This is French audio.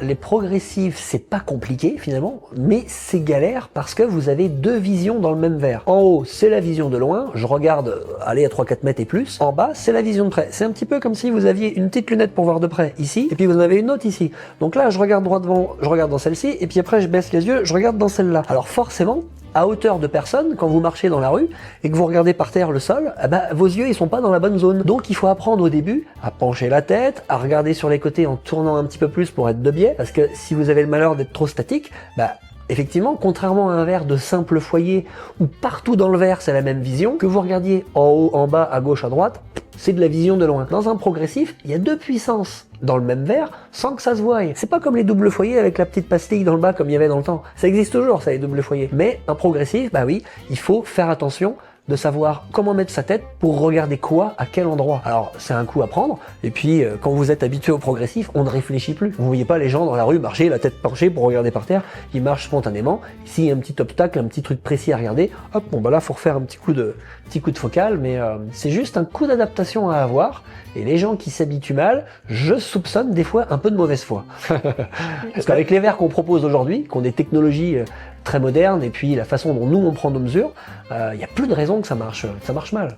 Les progressives, c'est pas compliqué finalement, mais c'est galère parce que vous avez deux visions dans le même verre. En haut, c'est la vision de loin, je regarde aller à 3-4 mètres et plus. En bas, c'est la vision de près. C'est un petit peu comme si vous aviez une petite lunette pour voir de près ici, et puis vous en avez une autre ici. Donc là, je regarde droit devant, je regarde dans celle-ci, et puis après je baisse les yeux, je regarde dans celle-là. Alors forcément, à hauteur de personne, quand vous marchez dans la rue et que vous regardez par terre le sol, vos yeux ils sont pas dans la bonne zone. Donc il faut apprendre au début à pencher la tête, à regarder sur les côtés en tournant un petit peu plus pour être de biais, parce que si vous avez le malheur d'être trop statique, effectivement, contrairement à un verre de simple foyer où partout dans le verre c'est la même vision, que vous regardiez en haut, en bas, à gauche, à droite, c'est de la vision de loin. Dans un progressif, il y a deux puissances dans le même verre sans que ça se voie. C'est pas comme les doubles foyers avec la petite pastille dans le bas comme il y avait dans le temps. Ça existe toujours, ça, les doubles foyers. Mais un progressif, oui, il faut faire attention de savoir comment mettre sa tête pour regarder quoi, à quel endroit. Alors, c'est un coup à prendre, et puis quand vous êtes habitué au progressif, on ne réfléchit plus. Vous voyez pas les gens dans la rue marcher, la tête penchée pour regarder par terre, ils marchent spontanément. S'il y a un petit obstacle, un petit truc précis à regarder, hop, là, faut refaire un petit coup de focal, mais c'est juste un coup d'adaptation à avoir, et les gens qui s'habituent mal, je soupçonne des fois un peu de mauvaise foi. Parce qu'avec les verres qu'on propose aujourd'hui, qui ont des technologies très modernes, et puis la façon dont nous on prend nos mesures, il y a plus de raisons que ça marche mal.